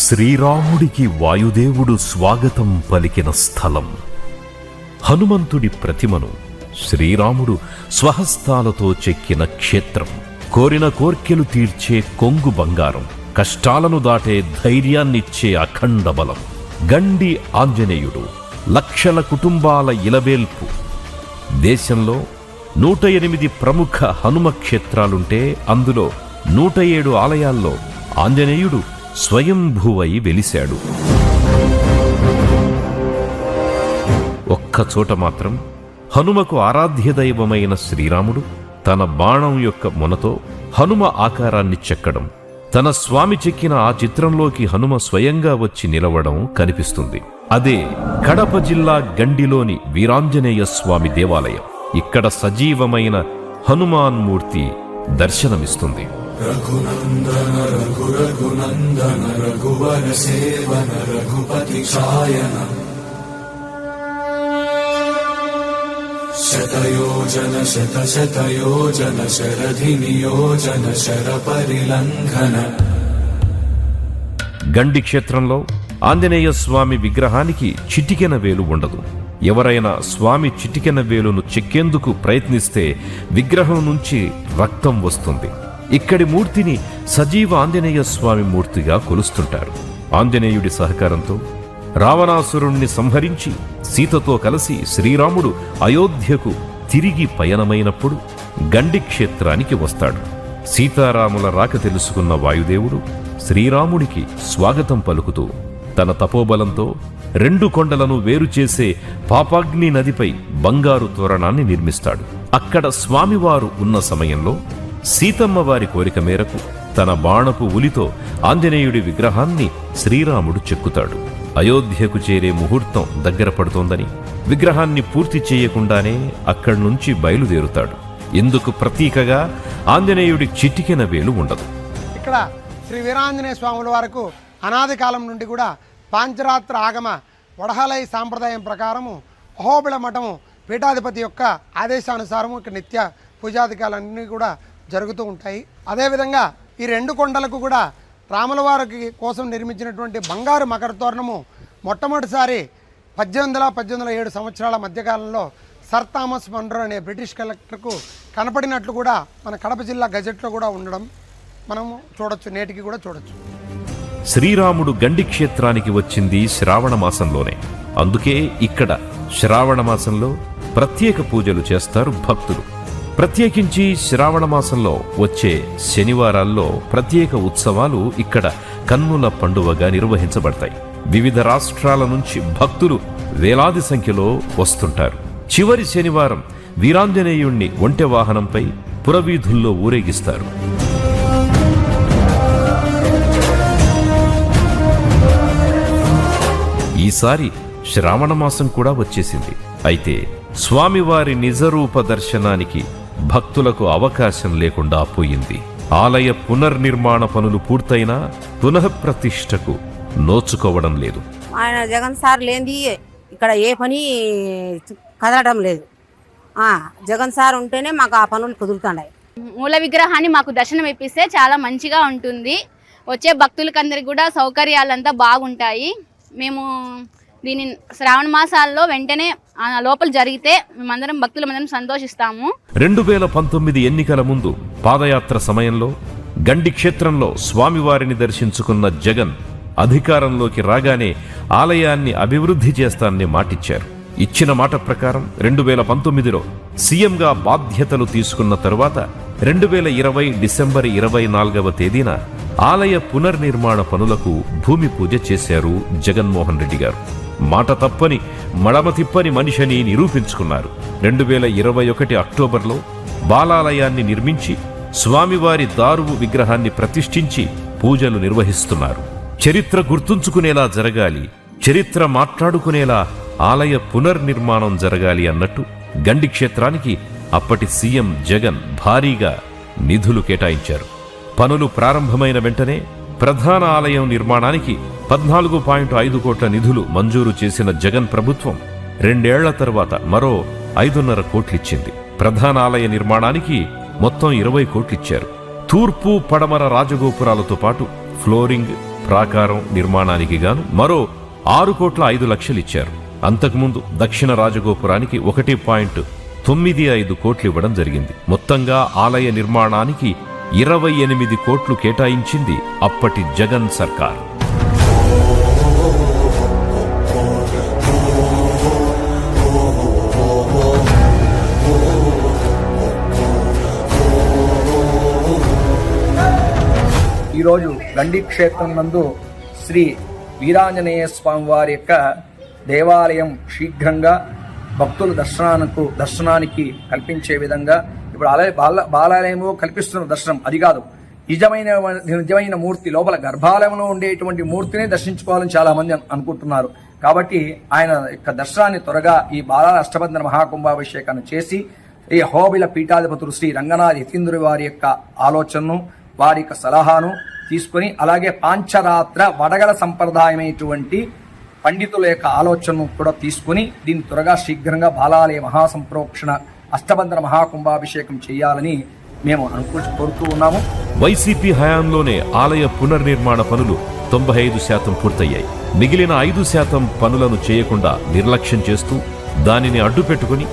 శ్రీరాముడికి వాయుదేవుడు స్వాగతం పలికిన స్థలం. హనుమంతుడి ప్రతిమను శ్రీరాముడు స్వహస్తాలతో చెక్కిన క్షేత్రం. కోరిన కోర్కెలు తీర్చే కొంగు బంగారం, కష్టాలను దాటే ధైర్యాన్నిచ్చే అఖండ బలం. గండి ఆంజనేయుడు లక్షల కుటుంబాల ఇలవేల్పు. దేశంలో 108 ప్రముఖ హనుమ క్షేత్రాలుంటే అందులో 107 ఆలయాల్లో ఆంజనేయుడు స్వయంభువై వెలిశాడు. ఒక్కచోట మాత్రం హనుమకు ఆరాధ్య దైవమైన శ్రీరాముడు తన బాణం యొక్క మొనతో హనుమ ఆకారాన్ని చెక్కడం, తన స్వామి చెక్కిన ఆ చిత్రంలోకి హనుమ స్వయంగా వచ్చి నిలవడం కనిపిస్తుంది. అదే కడప జిల్లా గండిలోని వీరాంజనేయ స్వామి దేవాలయం. ఇక్కడ సజీవమైన హనుమాన్ మూర్తి దర్శనమిస్తుంది. రఘునందన రఘు రఘునందన రఘువర సేవన రఘుపతి ఛాయన శతయోజన శత శతయోజన శరధి నియోజన శర పరిలంఘన. గండి క్షేత్రంలో ఆంజనేయ స్వామి విగ్రహానికి చిటికెన వేలు ఉండదు. ఎవరైనా స్వామి చిటికెన వేలును చెక్కేందుకు ప్రయత్నిస్తే విగ్రహం నుంచి రక్తం వస్తుంది. ఇక్కడి మూర్తిని సజీవ ఆంజనేయ స్వామి మూర్తిగా కొలుస్తుంటారు. ఆంజనేయుడి సహకారంతో రావణాసురుణ్ణి సంహరించి సీతతో కలిసి శ్రీరాముడు అయోధ్యకు తిరిగి పయనమైనప్పుడు గండి క్షేత్రానికి వస్తాడు. సీతారాముల రాక తెలుసుకున్న వాయుదేవుడు శ్రీరాముడికి స్వాగతం పలుకుతూ తన తపోబలంతో 2 కొండలను వేరు చేసే పాపాగ్ని నదిపై బంగారు తోరణాన్ని నిర్మిస్తాడు. అక్కడ స్వామివారు ఉన్న సమయంలో సీతమ్మ వారి కోరిక మేరకు తన బాణపు ఉలితో ఆంజనేయుడి విగ్రహాన్ని శ్రీరాముడు చెక్కుతాడు. అయోధ్యకు చేరే ముహూర్తం దగ్గర పడుతోందని విగ్రహాన్ని పూర్తి చేయకుండానే అక్కడి నుంచి బయలుదేరుతాడు. ఇందుకు ప్రతీకగా ఆంజనేయుడి చిటికెన వేలు ఉండదు. ఇక్కడ శ్రీ వీరాంజనేయ స్వాముల వారికి అనాది కాలం నుండి కూడా పాంచరాత్ర ఆగమ వడహలై సాంప్రదాయం ప్రకారము అహోబిళ మఠము పీఠాధిపతి యొక్క ఆదేశానుసారము ఇక్కడ నిత్య పూజాధికాలన్నీ కూడా జరుగుతూ ఉంటాయి. అదేవిధంగా ఈ 2 కొండలకు కూడా రాముల వారికి కోసం నిర్మించినటువంటి బంగారు మకర తోరణము మొట్టమొదటిసారి 1807 సంవత్సరాల మధ్యకాలంలో సర్ థామస్ మన్రో అనే బ్రిటిష్ కలెక్టర్కు కనపడినట్లు కూడా మన కడప జిల్లా గజెట్లో కూడా ఉండడం మనము చూడొచ్చు, నేటికి కూడా చూడొచ్చు. శ్రీరాముడు గండి క్షేత్రానికి వచ్చింది శ్రావణ మాసంలోనే. అందుకే ఇక్కడ శ్రావణ మాసంలో ప్రత్యేక పూజలు చేస్తారు భక్తులు. ప్రత్యేకించి శ్రావణ మాసంలో వచ్చే శనివారాల్లో ప్రత్యేక ఉత్సవాలు ఇక్కడ కన్నుల పండువగా నిర్వహించబడతాయి. వివిధ రాష్ట్రాల నుంచి భక్తులు వేలాది సంఖ్యలో వస్తుంటారు. చివరి శనివారం వీరాంజనేయుణ్ణి ఒంటె వాహనంపై పురవీధుల్లో ఊరేగిస్తారు. ఈసారి శ్రావణ మాసం కూడా వచ్చేసింది. అయితే స్వామివారి నిజరూప దర్శనానికి భక్తులకు అవకాశం లేకుండా పోయింది. ఆలయ పునర్నిర్మాణ పనులు పూర్తయినా పునఃప్రతిష్టకు నోచుకోవడం లేదు. ఆయన జగన్ సార్ లేనిది ఇక్కడ ఏ పని కదలడం లేదు. జగన్ సార్ ఉంటేనే మాకు ఆ పనులు కుదురుతున్నాయి. మూల విగ్రహాన్ని మాకు దర్శనం ఇప్పిస్తే చాలా మంచిగా ఉంటుంది. వచ్చే భక్తులకందరికి కూడా సౌకర్యాలంతా బాగుంటాయి. మేము దీని శ్రావణ మాసాల్లో వెంటనే లోపల జరిగితే మేమందరం భక్తులమందరం సంతోషిస్తాము. 2019 ఎన్నికల ముందు పాదయాత్ర సమయంలో గండి క్షేత్రంలో స్వామివారిని దర్శించుకున్న జగన్ అధికారంలోకి రాగానే ఆలయాన్ని అభివృద్ధి చేస్తానని మాటిచ్చారు. ఇచ్చిన మాట ప్రకారం 2019లో సీఎంగా బాధ్యతలు తీసుకున్న తరువాత 2020 డిసెంబర్ 24వ తేదీన ఆలయ పునర్నిర్మాణ పనులకు భూమి పూజ చేశారు జగన్మోహన్ రెడ్డి గారు. మాట తప్పని మడమ తిప్పని మనిషిని నిరూపించుకున్నారు. 2021 అక్టోబర్లో బాలాలయాన్ని నిర్మించి స్వామివారి దారువు విగ్రహాన్ని ప్రతిష్ఠించి పూజలు నిర్వహిస్తున్నారు. చరిత్ర గుర్తుంచుకునేలా జరగాలి, చరిత్ర మాట్లాడుకునేలా ఆలయ పునర్నిర్మాణం జరగాలి అన్నట్టు గండి క్షేత్రానికి అప్పటి సీఎం జగన్ భారీగా నిధులు కేటాయించారు. పనులు ప్రారంభమైన వెంటనే ప్రధాన ఆలయం నిర్మాణానికి 14.5 కోట్ల నిధులు మంజూరు చేసిన జగన్ ప్రభుత్వం 2 ఏళ్ల తర్వాత మరో 5.5 కోట్లిచ్చింది. ప్రధాన ఆలయ నిర్మాణానికి మొత్తం 20 కోట్లిచ్చారు. తూర్పు పడమర రాజగోపురాలతో పాటు ఫ్లోరింగ్, ప్రాకారం నిర్మాణానికి గాను మరో 6,05,00,000 ఇచ్చారు. అంతకుముందు దక్షిణ రాజగోపురానికి 1.95 కోట్లు ఇవ్వడం జరిగింది. మొత్తంగా ఆలయ నిర్మాణానికి 28 కోట్లు కేటాయించింది అప్పటి జగన్ సర్కార్. ఈరోజు గండి క్షేత్రం నందు శ్రీ వీరాంజనేయ స్వామి వారి యొక్క దేవాలయం శీఘ్రంగా భక్తుల దర్శనానికి కల్పించే విధంగా ఇప్పుడు బాలాలయము కల్పిస్తున్న దర్శనం అది కాదు, నిజమైన మూర్తి లోపల గర్భాలయంలో ఉండేటువంటి మూర్తిని దర్శించుకోవాలని చాలా మంది అనుకుంటున్నారు. కాబట్టి ఆయన యొక్క దర్శనాన్ని త్వరగా ఈ బాలాల అష్టబంధన మహాకుంభాభిషేకాన్ని చేసి ఈ హోబిల పీఠాధిపతులు శ్రీ రంగనాథ్ యతీంద్రుడి వారి యొక్క ఆలోచనను, వారి యొక్క సలహాను తీసుకొని, అలాగే పాంచరాత్ర వడగల సంప్రదాయమైనటువంటి పండితుల యొక్క ఆలోచనను కూడా తీసుకుని దీన్ని త్వరగా శీఘ్రంగా బాలాలయ మహాసంప్రోక్షణ అష్టబంధన మహాకుంభాభిషేకం చేయాలని మేము కోరుతూ ఉన్నాము. వైసీపీ హయాంలోనే ఆలయ పునర్నిర్మాణ పనులు 95% పూర్తయ్యాయి. మిగిలిన 5% పనులను చేయకుండా నిర్లక్ష్యం చేస్తూ దానిని అడ్డుపెట్టుకుని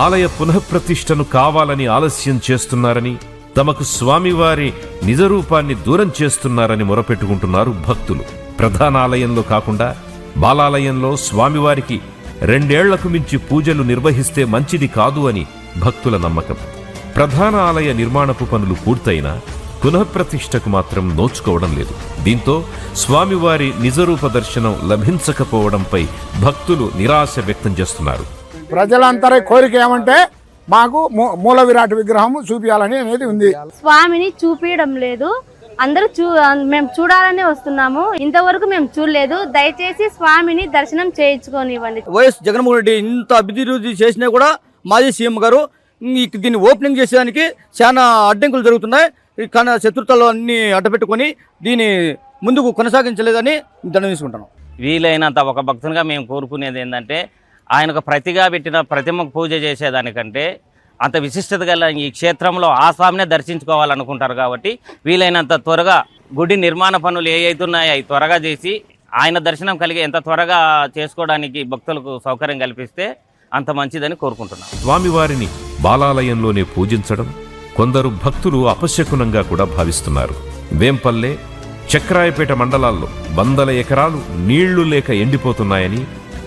ఆలయ పునఃప్రతిష్టను కావాలని ఆలస్యం చేస్తున్నారని, తమకు స్వామివారి నిజరూపాన్ని దూరం చేస్తున్నారని మొరపెట్టుకుంటున్నారు భక్తులు. ప్రధాన ఆలయంలో కాకుండా బాలాలయంలో స్వామివారికి 2 ఏళ్లకు మించి పూజలు నిర్వహిస్తే మంచిది కాదు అని భక్తుల నమ్మకం. ప్రధాన ఆలయ నిర్మాణపు పనులు పూర్తయినా పునఃప్రతిష్టకు మాత్రం నోచుకోవడం లేదు. దీంతో స్వామివారి నిజరూప దర్శనం లభించకపోవడంపై భక్తులు నిరాశ వ్యక్తం చేస్తున్నారు. ప్రజలందరి కోరిక ఏమంటే మాకు మూల విరాట్ విగ్రహం చూపించాలని అనేది ఉంది. స్వామిని చూపించడం లేదు, అందరూ మేము చూడాలని వస్తున్నాము, ఇంతవరకు మేము చూడలేదు. దయచేసి స్వామిని దర్శనం చేయించుకోనివ్వండి. వైఎస్ జగన్మోహన్ రెడ్డి ఇంత అభివృద్ధి చేసినా కూడా మాజీ సీఎం గారు దీన్ని ఓపెనింగ్ చేసేదానికి చాలా అడ్డంకులు జరుగుతున్నాయి. కానీ శత్రుతలు అన్ని అడ్డపెట్టుకొని దీన్ని ముందుకు కొనసాగించలేదని దండం తీసుకుంటున్నాం. వీలైనంత ఒక భక్తునిగా మేము కోరుకునేది ఏంటంటే, ఆయనకు ప్రతిగా పెట్టిన ప్రతిమకు పూజ చేసేదానికంటే అంత విశిష్టత గల ఈ క్షేత్రంలో ఆ స్వామినే దర్శించుకోవాలనుకుంటారు. కాబట్టి వీలైనంత త్వరగా గుడి నిర్మాణ పనులు ఏవైతున్నాయో అవి త్వరగా చేసి ఆయన దర్శనం కలిగి ఎంత త్వరగా చేసుకోవడానికి భక్తులకు సౌకర్యం కల్పిస్తే అంత మంచిదని కోరుకుంటున్నాం. స్వామివారిని బాలాలయంలోనే పూజించడం కొందరు భక్తులు అపశకునంగా కూడా భావిస్తున్నారు. వేంపల్లె, చక్రాయపేట మండలాల్లో 100 ఎకరాలు నీళ్లు లేక ఎండిపోతున్నాయని,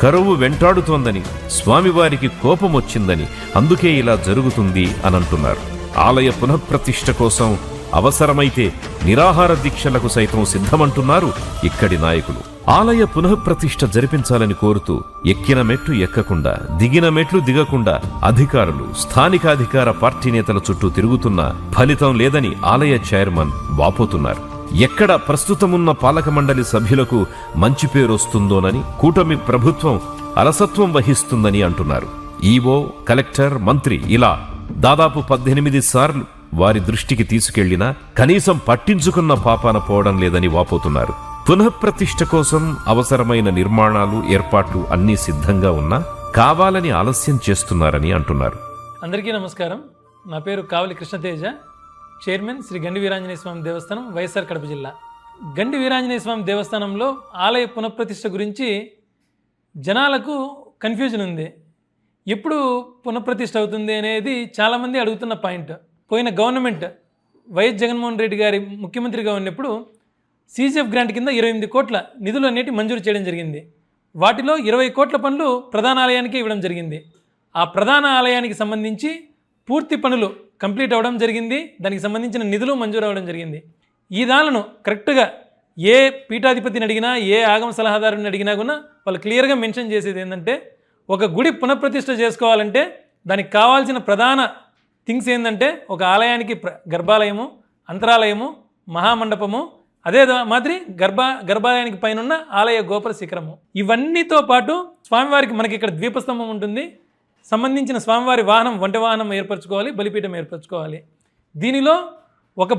కరువు వెంటాడుతోందని, స్వామివారికి కోపం వచ్చిందని, అందుకే ఇలా జరుగుతుంది అని అంటున్నారు. ఆలయ పునఃప్రతిష్ఠ కోసం అవసరమైతే నిరాహార దీక్షలకు సైతం సిద్ధమంటున్నారు ఇక్కడి నాయకులు. ఆలయ పునఃప్రతిష్ఠ జరిపించాలని కోరుతూ ఎక్కిన మెట్లు ఎక్కకుండా, దిగిన మెట్లు దిగకుండా అధికారులు, స్థానికాధికార పార్టీ నేతల చుట్టూ తిరుగుతున్నా ఫలితం లేదని ఆలయ చైర్మన్ వాపోతున్నారు. ఎక్కడ ప్రస్తుతమున్న పాలక మండలి సభ్యులకు మంచి పేరొస్తుందోనని కూటమి ప్రభుత్వం అలసత్వం వహిస్తుందని అంటున్నారు. ఈవో, కలెక్టర్, మంత్రి ఇలా దాదాపు 18 సార్లు వారి దృష్టికి తీసుకెళ్లినా కనీసం పట్టించుకున్న పాపాన పోవడం లేదని వాపోతున్నారు. పునఃప్రతిష్ఠ కోసం అవసరమైన నిర్మాణాలు, ఏర్పాట్లు అన్నీ సిద్ధంగా ఉన్నా కావాలని ఆలస్యం చేస్తున్నారని అంటున్నారు. అందరికీ నమస్కారం. నా పేరు కావలి కృష్ణతేజ, చైర్మన్ శ్రీ గండి వీరాంజనేయ స్వామి దేవస్థానం, వైఎస్ఆర్ కడప జిల్లా. గండి వీరాంజనేయ స్వామి దేవస్థానంలో ఆలయ పునఃప్రతిష్ఠ గురించి జనాలకు కన్ఫ్యూజన్ ఉంది. ఎప్పుడు పునఃప్రతిష్ఠ అవుతుంది అనేది చాలామంది అడుగుతున్న పాయింట్. పోయిన గవర్నమెంట్ వైఎస్ జగన్మోహన్ రెడ్డి గారి ముఖ్యమంత్రిగా ఉన్నప్పుడు సీజీఎఫ్ గ్రాంట్ కింద 28 కోట్ల నిధులు అనేటి మంజూరు చేయడం జరిగింది. వాటిలో 20 కోట్ల పనులు ప్రధాన ఆలయానికి ఇవ్వడం జరిగింది. ఆ ప్రధాన ఆలయానికి సంబంధించి పూర్తి పనులు కంప్లీట్ అవ్వడం జరిగింది. దానికి సంబంధించిన నిధులు మంజూరు అవ్వడం జరిగింది. ఈ దానిలను కరెక్ట్గా ఏ పీఠాధిపతిని అడిగినా, ఏ ఆగమ సలహాదారుని అడిగినా కూడా వాళ్ళు క్లియర్గా మెన్షన్ చేసేది ఏంటంటే, ఒక గుడి పునఃప్రతిష్ఠ చేసుకోవాలంటే దానికి కావాల్సిన ప్రధాన థింగ్స్ ఏంటంటే, ఒక ఆలయానికి గర్భాలయము, అంతరాలయము, మహామండపము, అదే మాదిరి గర్భాలయానికి పైన ఆలయ గోపుర శిఖరము. ఇవన్నీతో పాటు స్వామివారికి మనకి ఇక్కడ ద్వీపస్తంభం ఉంటుంది. సంబంధించిన స్వామివారి వాహనం, వంట వాహనం ఏర్పరచుకోవాలి, బలిపీఠం ఏర్పరచుకోవాలి. దీనిలో ఒక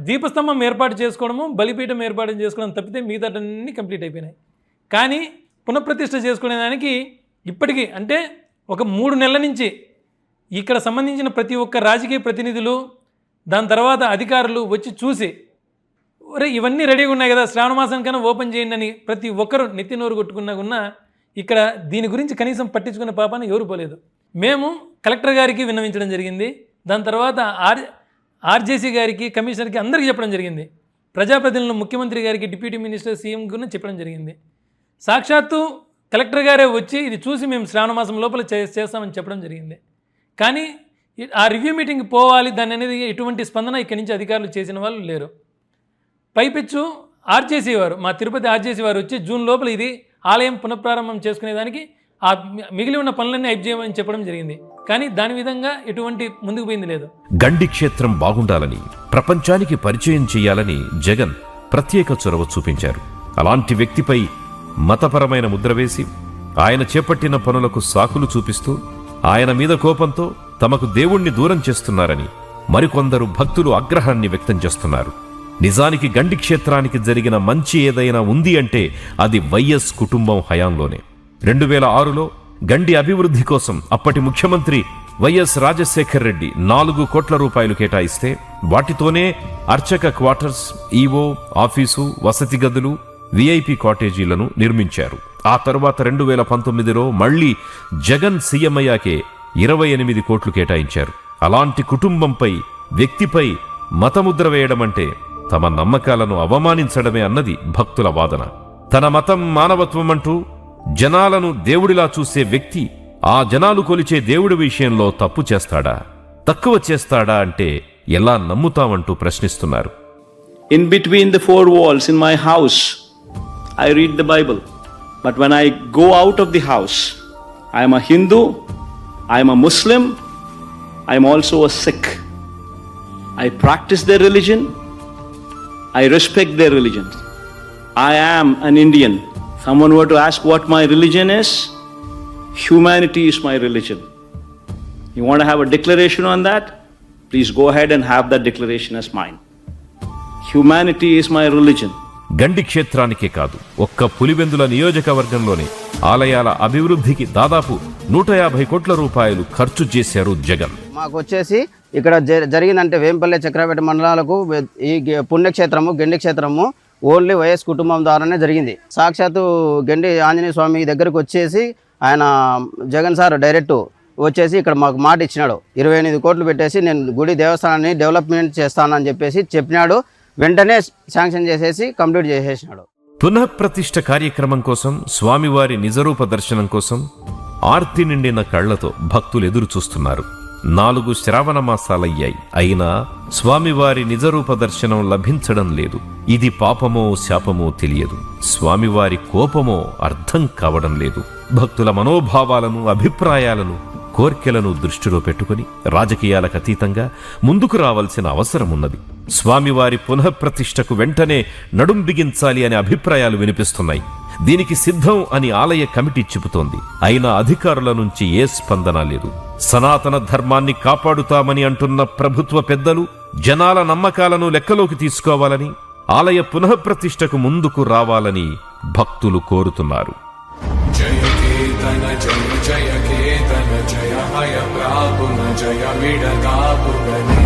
దీపస్తంభం ఏర్పాటు చేసుకోవడము, బలిపీఠం ఏర్పాటు చేసుకోవడం తప్పితే మిగతాటన్నీ కంప్లీట్ అయిపోయినాయి. కానీ పునఃప్రతిష్ఠ చేసుకునేదానికి ఇప్పటికీ అంటే ఒక 3 నెలల నుంచి ఇక్కడ సంబంధించిన ప్రతి ఒక్క రాజకీయ ప్రతినిధులు, దాని తర్వాత అధికారులు వచ్చి చూసి, ఒరే ఇవన్నీ రెడీగా ఉన్నాయి కదా, శ్రావణ మాసానికైనా ఓపెన్ చేయండి అని ప్రతి ఒక్కరు నెత్తి నోరు కొట్టుకున్నా ఇక్కడ దీని గురించి కనీసం పట్టించుకునే పాపాన్ని ఎవరు పోలేదు. మేము కలెక్టర్ గారికి విన్నవించడం జరిగింది. దాని తర్వాత ఆర్జేసీ గారికి, కమిషనర్కి అందరికీ చెప్పడం జరిగింది. ప్రజాప్రతినిధులు ముఖ్యమంత్రి గారికి, డిప్యూటీ మినిస్టర్, సీఎం గురించి చెప్పడం జరిగింది. సాక్షాత్తు కలెక్టర్ గారే వచ్చి ఇది చూసి మేము శ్రావణ మాసం లోపల చేస్తామని చెప్పడం జరిగింది. కానీ ఆ రివ్యూ మీటింగ్కి పోవాలి దాని అనేది ఎటువంటి స్పందన ఇక్కడి నుంచి అధికారులు చేసిన వాళ్ళు లేరు. పైపెచ్చు ఆర్జేసీ వారు, మా తిరుపతి ఆర్జేసీ వారు వచ్చి జూన్ లోపల ఇది ఆలయం పునఃప్రారంభం చేసుకునేదానికి ఆ మిగిలి ఉన్న పనులన్నీ అయిపు చేయమని చెప్పడం జరిగింది. కానీ దాని విధంగా ఎటువంటి ముందుకు పోయింది లేదు. గండి క్షేత్రం బాగుండాలని, ప్రపంచానికి పరిచయం చేయాలని జగన్ ప్రత్యేక చొరవ చూపించారు. అలాంటి వ్యక్తిపై మతపరమైన ముద్ర వేసి ఆయన చేపట్టిన పనులకు సాకులు చూపిస్తూ ఆయన మీద కోపంతో తమకు దేవుణ్ణి దూరం చేస్తున్నారని మరికొందరు భక్తులు ఆగ్రహాన్ని వ్యక్తం చేస్తున్నారు. నిజానికి గండి క్షేత్రానికి జరిగిన మంచి ఏదైనా ఉంది అంటే అది వైఎస్ కుటుంబం హయాంలోనే. 2006లో గండి అభివృద్ధి కోసం అప్పటి ముఖ్యమంత్రి వైఎస్ రాజశేఖర్ రెడ్డి 4 కోట్ల రూపాయలు కేటాయిస్తే వాటితోనే అర్చక క్వార్టర్స్, ఈవో ఆఫీసు, వసతి గదులు, విఐపి కాటేజీలను నిర్మించారు. ఆ తరువాత 2019లో మళ్లీ జగన్ సీఎం అయ్యాకే 28 కోట్లు కేటాయించారు. అలాంటి కుటుంబంపై, వ్యక్తిపై మతముద్ర వేయడమంటే తమ నమ్మకాలను అవమానించడమే అన్నది భక్తుల వాదన. తన మతం మానవత్వం అంటూ జనాలను దేవుడిలా చూసే వ్యక్తి ఆ జనాలు కొలిచే దేవుడి విషయంలో తప్పు చేస్తాడా, తక్కువ చేస్తాడా అంటే ఎలా నమ్ముతామంటూ ప్రశ్నిస్తున్నారు. In between the 4 walls in my house, I read the Bible. But when I go out of the house, I am a Hindu, I am a Muslim, I am also a Sikh. I practice their religion, I respect their religion. I am an Indian. Someone were to ask what my religion is, humanity is my religion. You want to have a declaration on that? Please go ahead and have that declaration as mine. Humanity is my religion. గండి క్షేత్రానికే కాదు, ఒక్క పులివెందుల నియోజకవర్గంలోనే ఆలయాల అభివృద్ధికి దాదాపు 150 కోట్ల రూపాయలు ఖర్చు చేశారు జగన్. మాకు వచ్చేసి ఇక్కడ జరిగిందంటే వేంపల్లె, చక్రపేట మండలాలకు ఈ పుణ్యక్షేత్రము గండి క్షేత్రము ఓన్లీ వైఎస్ కుటుంబం ద్వారానే జరిగింది. సాక్షాత్తు గండి ఆంజనేయ స్వామి దగ్గరకు వచ్చేసి ఆయన జగన్ సార్ డైరెక్ట్ వచ్చేసి ఇక్కడ మాకు మాట ఇచ్చినాడు. 28 కోట్లు పెట్టేసి నేను గుడి దేవస్థానాన్ని డెవలప్మెంట్ చేస్తానని చెప్పేసి చెప్పినాడు. వెంటనే శాంక్షన్ చేసేసి కంప్లీట్ చేసేసినాడు. పునఃప్రతిష్ఠ కార్యక్రమం కోసం, స్వామివారి నిజరూప దర్శనం కోసం ఆర్తి నిండిన కళ్లతో భక్తులు ఎదురు చూస్తున్నారు. 4 శ్రావణ మాసాలయ్యాయి. అయినా స్వామివారి నిజరూప దర్శనం లభించడం లేదు. ఇది పాపమో శాపమో తెలియదు, స్వామివారి కోపమో అర్థం కావడం లేదు. భక్తుల మనోభావాలను, అభిప్రాయాలను, కోర్కెలను దృష్టిలో పెట్టుకుని రాజకీయాలకు అతీతంగా ముందుకు రావాల్సిన అవసరం ఉన్నది. స్వామివారి పునఃప్రతిష్ఠకు వెంటనే నడుం బిగించాలి అనే అభిప్రాయాలు వినిపిస్తున్నాయి. దీనికి సిద్ధం అని ఆలయ కమిటీ చెబుతోంది. అయినా అధికారుల నుంచి ఏ స్పందన లేదు. సనాతన ధర్మాన్ని కాపాడుతామని అంటున్న ప్రభుత్వ పెద్దలు జనాల నమ్మకాలను లెక్కలోకి తీసుకోవాలని, ఆలయ పునఃప్రతిష్ఠకు ముందుకు రావాలని భక్తులు కోరుతున్నారు. జయ కేతన జయ జయ కేతన జయ హయ ప్రాపున జయ విడతాపు గణే